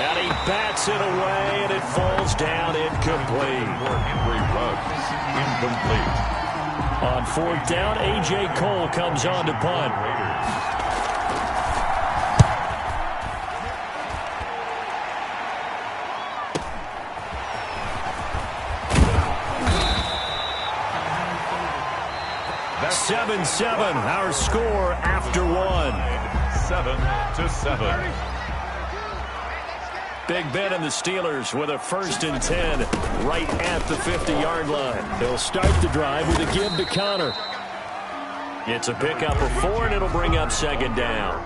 And he bats it away, and it falls down incomplete. Henry Ruggs, incomplete. On fourth down, A.J. Cole comes on to punt. That's 7-7, our score after one. 7-7. Big Ben and the Steelers with a 1st and 10 right at the 50-yard line. They'll start the drive with a give to Connor. It's a pickup of 4, and it'll bring up 2nd down.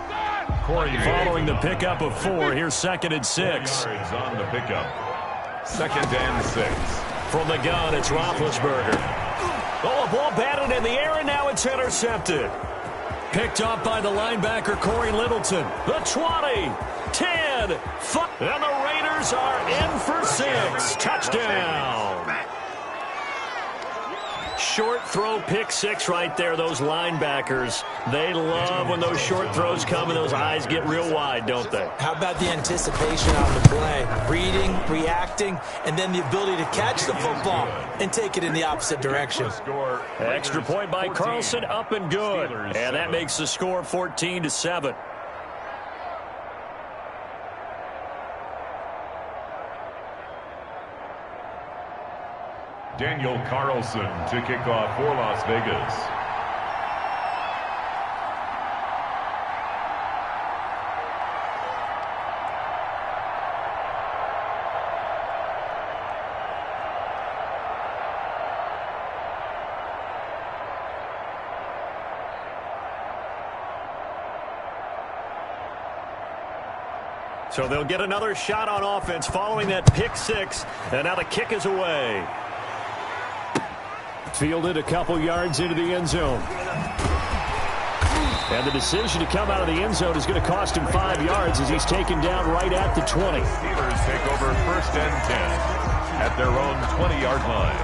Following the pickup of 4, here's 2nd and 6. On the pickup. 2nd and 6. From the gun, it's Roethlisberger. Oh, a ball batted in the air, and now it's intercepted. Picked up by the linebacker, Corey Littleton. The 20, 10, 5, and the Raiders are in for 6. Touchdown. Short throw, pick 6 right there. Those linebackers, they love when those short throws come and those eyes get real wide, don't they? How about the anticipation on the play? Reading, reacting, and then the ability to catch the football and take it in the opposite direction. Extra point by Carlson, up and good. And that makes the score 14-7. Daniel Carlson to kick off for Las Vegas. So they'll get another shot on offense following that pick 6. And now the kick is away. Fielded a couple yards into the end zone. And the decision to come out of the end zone is going to cost him 5 yards as he's taken down right at the 20. Steelers take over 1st and 10 at their own 20-yard line.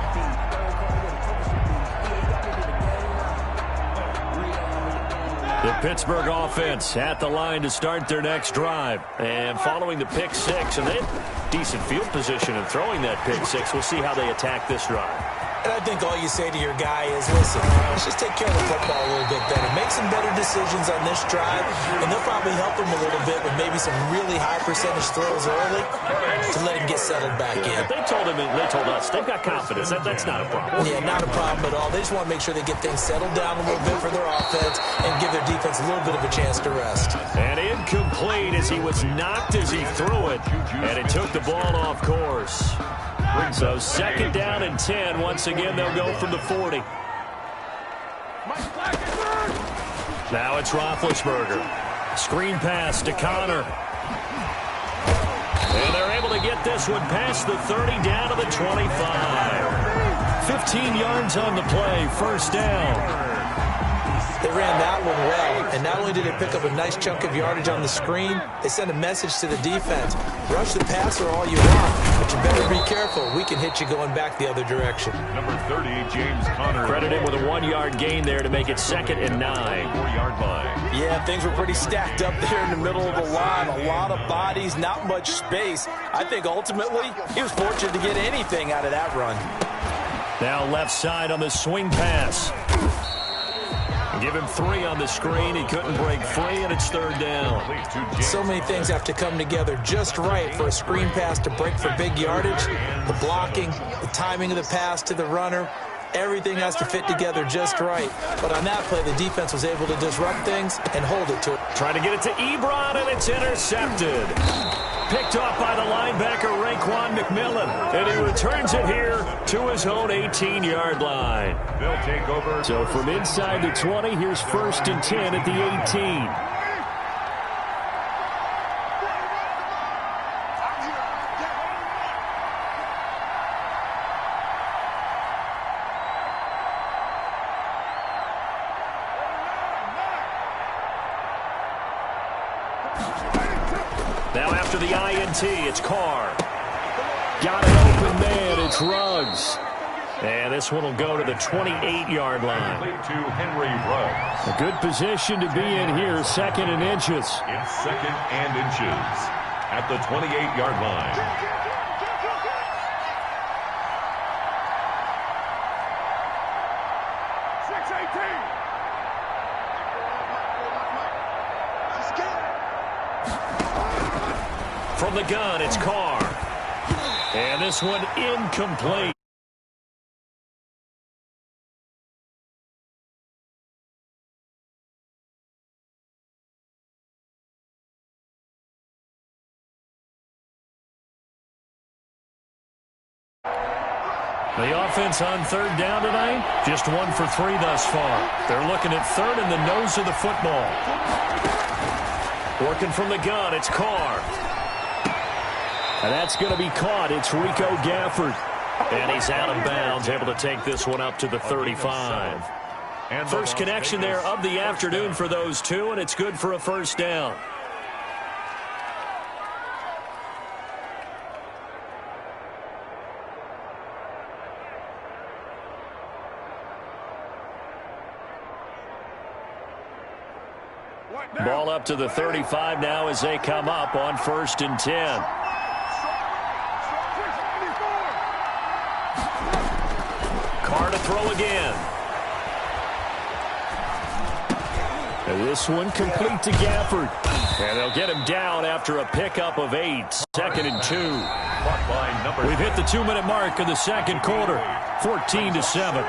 The Pittsburgh offense at the line to start their next drive. And following the pick 6, and they have decent field position in throwing that pick 6. We'll see how they attack this drive. And I think all you say to your guy is, listen, let's just take care of the football a little bit better. Make some better decisions on this drive, and they'll probably help him a little bit with maybe some really high percentage throws early to let him get settled back in. They told us, they've got confidence. That's not a problem. Yeah, not a problem at all. They just want to make sure they get things settled down a little bit for their offense and give their defense a little bit of a chance to rest. And incomplete as he was knocked as he threw it, and it took the ball off course. So 2nd down and 10. Once again, they'll go from the 40. Now it's Roethlisberger. Screen pass to Connor. And they're able to get this one past the 30 down to the 25. 15 yards on the play. 1st down. They ran that one well, and not only did they pick up a nice chunk of yardage on the screen, they sent a message to the defense. Rush the passer all you want, but you better be careful. We can hit you going back the other direction. Number 30, James Conner. Credit him with a 1-yard gain there to make it 2nd and 9. 4-yard line. Yeah, things were pretty stacked up there in the middle of the line. A lot of bodies, not much space. I think ultimately he was fortunate to get anything out of that run. Now left side on the swing pass. Give him 3 on the screen. He couldn't break free, and it's 3rd down. So many things have to come together just right for a screen pass to break for big yardage. The blocking, the timing of the pass to the runner, everything has to fit together just right. But on that play, the defense was able to disrupt things and hold it to it. Trying to get it to Ebron, and it's intercepted. Picked off by the linebacker, Raekwon McMillan. And he returns it here to his own 18-yard line. They'll take over. So from inside the 20, here's 1st and 10 at the 18. Now after the INT, it's Carr. Got an open man, it's Ruggs. And this one will go to the 28-yard line. To Henry Ruggs. A good position to be in here, 2nd and inches. It's 2nd and inches. at the 28-yard line. From the gun, it's Carr. And this one incomplete. The offense on third down tonight, just 1 for 3 thus far. They're looking at third in the nose of the football. Working from the gun, it's Carr. And that's going to be caught. It's Rico Gafford. And he's out of bounds, able to take this one up to the 35. First connection there of the afternoon for those two, and it's good for a first down. Ball up to the 35 now as they come up on 1st and 10. Carr to throw again. And this one complete to Gafford. And they'll get him down after a pickup of 8. 2nd and 2. We've hit the 2-minute mark of the second quarter. 14-7.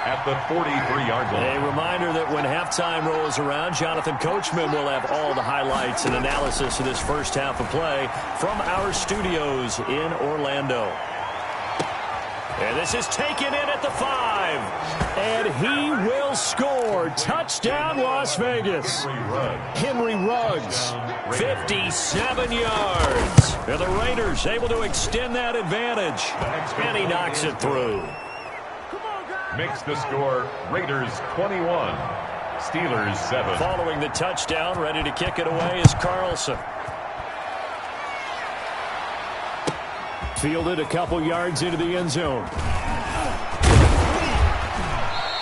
At the 43-yard line. A reminder that when halftime rolls around, Jonathan Coachman will have all the highlights and analysis of this first half of play from our studios in Orlando. And this is taken in at the 5. And he will score. Touchdown, Las Vegas. Henry Ruggs, 57 yards. And the Raiders able to extend that advantage. And he knocks it through. Makes the score Raiders 21, Steelers 7. Following the touchdown, ready to kick it away is Carlson. Fielded a couple yards into the end zone.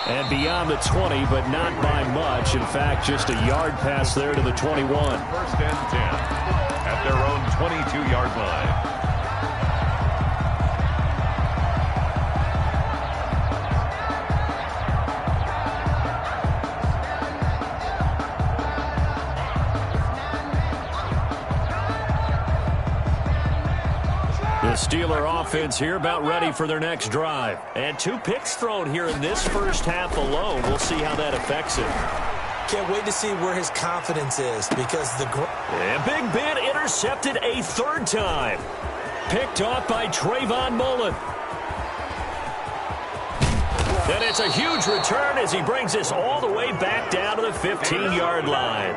And beyond the 20, but not by much. In fact, just a yard pass there to the 21. 1st and 10 at their own 22-yard line. The Steeler offense here about ready for their next drive. And 2 picks thrown here in this first half alone. We'll see how that affects it. Can't wait to see where his confidence is because the... And Big Ben intercepted a 3rd time. Picked off by Trayvon Mullen. And it's a huge return as he brings this all the way back down to the 15-yard line.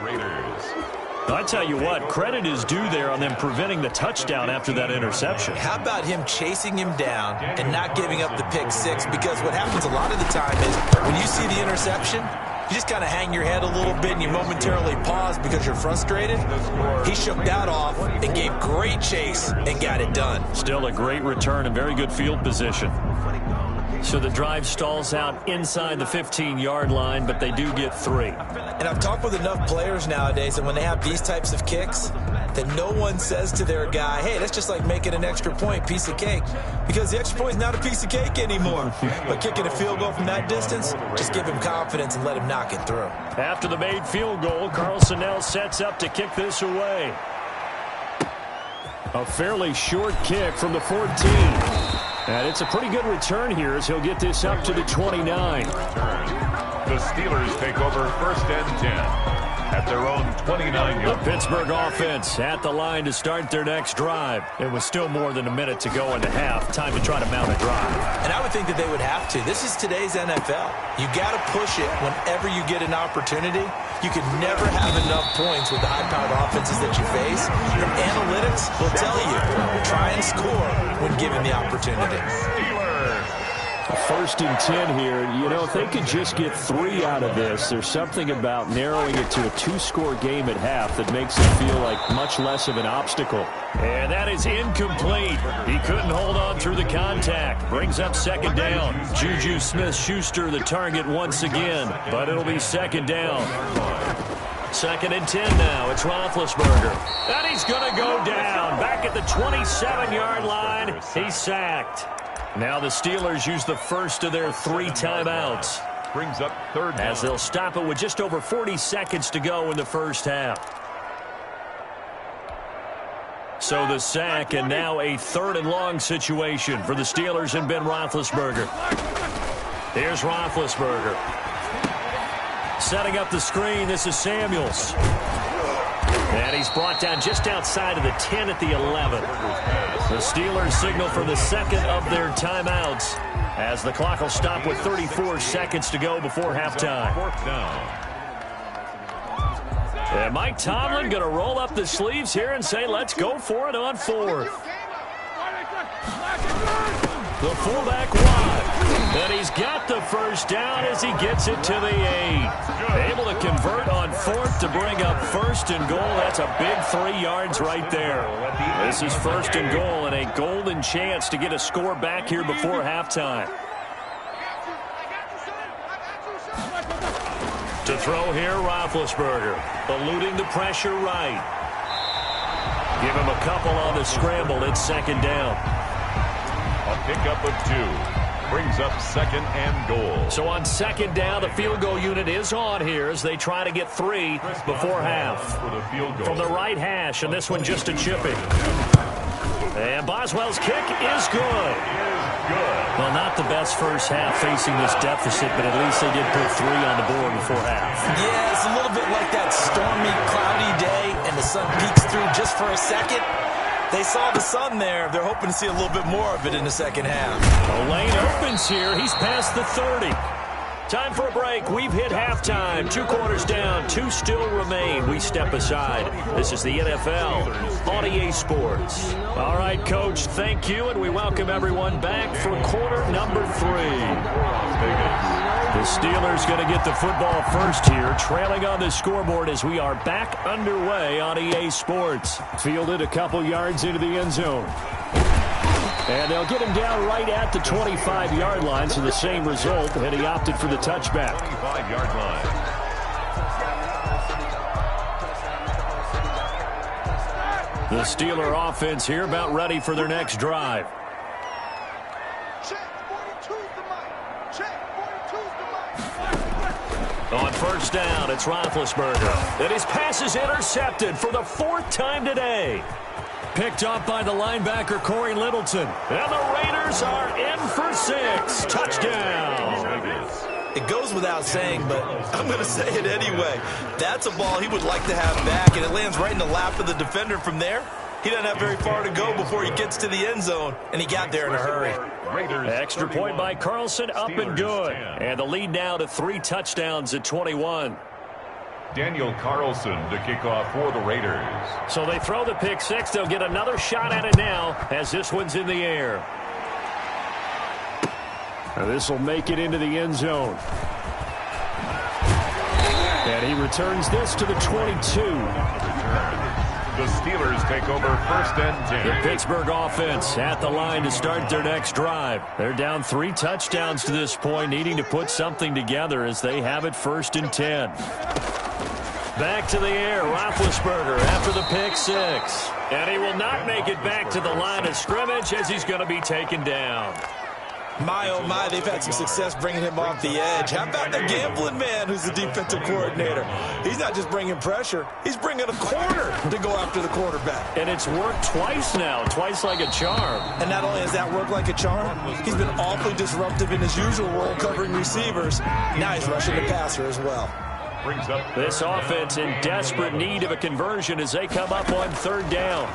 I tell you what, credit is due there on them preventing the touchdown after that interception. How about him chasing him down and not giving up the pick 6? Because what happens a lot of the time is when you see the interception, you just kind of hang your head a little bit and you momentarily pause because you're frustrated. He shook that off and gave great chase and got it done. Still a great return and very good field position. So the drive stalls out inside the 15-yard line, but they do get 3. And I've talked with enough players nowadays that when they have these types of kicks, that no one says to their guy, hey, that's just like making an extra point, piece of cake. Because the extra point is not a piece of cake anymore. But kicking a field goal from that distance, just give him confidence and let him knock it through. After the made field goal, Carlson now sets up to kick this away. A fairly short kick from the 14. And it's a pretty good return here as he'll get this up to the 29. The Steelers take over 1st and 10 at their own 29-yard. The Pittsburgh offense at the line to start their next drive. It was still more than a minute to go in the half. Time to try to mount a drive. And I would think that they would have to. This is today's NFL. You got to push it whenever you get an opportunity. You can never have enough points with the high-powered offenses that you face. Your analytics will tell you, try and score when given the opportunity. 1st and 10 here. You know, if they could just get 3 out of this, there's something about narrowing it to a 2-score game at half that makes it feel like much less of an obstacle. And that is incomplete. He couldn't hold on through the contact. Brings up 2nd down. Juju Smith-Schuster the target once again, but it'll be 2nd down. 2nd and 10 now. It's Roethlisberger. And he's going to go down. Back at the 27-yard line. He's sacked. Now the Steelers use the first of their 3 timeouts. Brings up 3rd down. As they'll stop it with just over 40 seconds to go in the first half. So the sack, and now a 3rd and long situation for the Steelers and Ben Roethlisberger. Here's Roethlisberger. Setting up the screen, this is Samuels. And he's brought down just outside of the 10 at the 11. The Steelers signal for the second of their timeouts as the clock will stop with 34 seconds to go before halftime. 4th down. And Mike Tomlin going to roll up the sleeves here and say, let's go for it on 4th. The fullback wide. And he's got the first down as he gets it to the 8. Able to convert on 4th to bring up 1st and goal. That's a big 3 yards right there. This is 1st and goal and a golden chance to get a score back here before halftime. To throw here, Roethlisberger, eluding the pressure right. Give him a couple on the scramble. It's 2nd down. A pickup of 2. Brings up 2nd and goal. So on 2nd down, the field goal unit is on here as they try to get 3 before half. For the field goal. From the right hash, and this one just a chipping. And Boswell's kick is good. Well, not the best first half facing this deficit, but at least they did put 3 on the board before half. Yeah, it's a little bit like that stormy, cloudy day, and the sun peeks through just for a second. They saw the sun there. They're hoping to see a little bit more of it in the second half. The lane opens here. He's past the 30. Time for a break. We've hit halftime. 2 quarters down. 2 still remain. We step aside. This is the NFL on EA Sports. All right, Coach, thank you, and we welcome everyone back for quarter number 3. The Steelers going to get the football first here, trailing on the scoreboard as we are back underway on EA Sports. Fielded a couple yards into the end zone. And they'll get him down right at the 25-yard line, so the same result, and he opted for the touchback. 25-yard line. The Steeler offense here about ready for their next drive. On 1st down, it's Roethlisberger. And his pass is intercepted for the 4th time today. Picked up by the linebacker, Corey Littleton. And the Raiders are in for 6. Touchdown. It goes without saying, but I'm going to say it anyway. That's a ball he would like to have back, and it lands right in the lap of the defender from there. He doesn't have very far to go before he gets to the end zone, and he got there in a hurry. Extra point by Carlson, up and good. And the lead now to 3 touchdowns at 21. Daniel Carlson to kick off for the Raiders. So they throw the pick 6. They'll get another shot at it now as this one's in the air. Now this will make it into the end zone. And he returns this to the 22. The Steelers take over 1st and 10. The Pittsburgh offense at the line to start their next drive. They're down 3 touchdowns to this point, needing to put something together as they have it 1st and 10. Back to the air, Roethlisberger after the pick 6. And he will not make it back to the line of scrimmage as he's going to be taken down. My, oh my, they've had some success bringing him off the edge. How about the gambling man who's the defensive coordinator? He's not just bringing pressure. He's bringing a corner to go after the quarterback. And it's worked twice now, twice like a charm. And not only has that worked like a charm, he's been awfully disruptive in his usual role covering receivers. Now he's rushing the passer as well. This offense in desperate need of a conversion as they come up on 3rd down.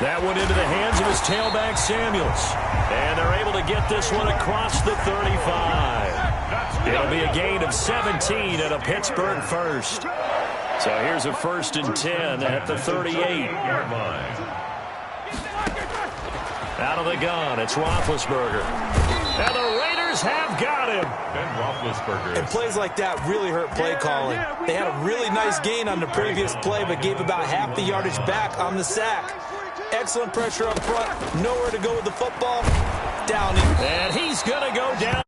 That one into the hands of his tailback, Samuels. And they're able to get this one across the 35. It'll be a gain of 17 at a Pittsburgh first. So here's a 1st and 10 at the 38-yard line. Out of the gun, it's Roethlisberger. And the Raiders have got him. Ben Roethlisberger. And plays like that really hurt play calling. They had a really nice gain on the previous play, but gave about half the yardage back on the sack. Excellent pressure up front. Nowhere to go with the football. Downing. And he's going to go down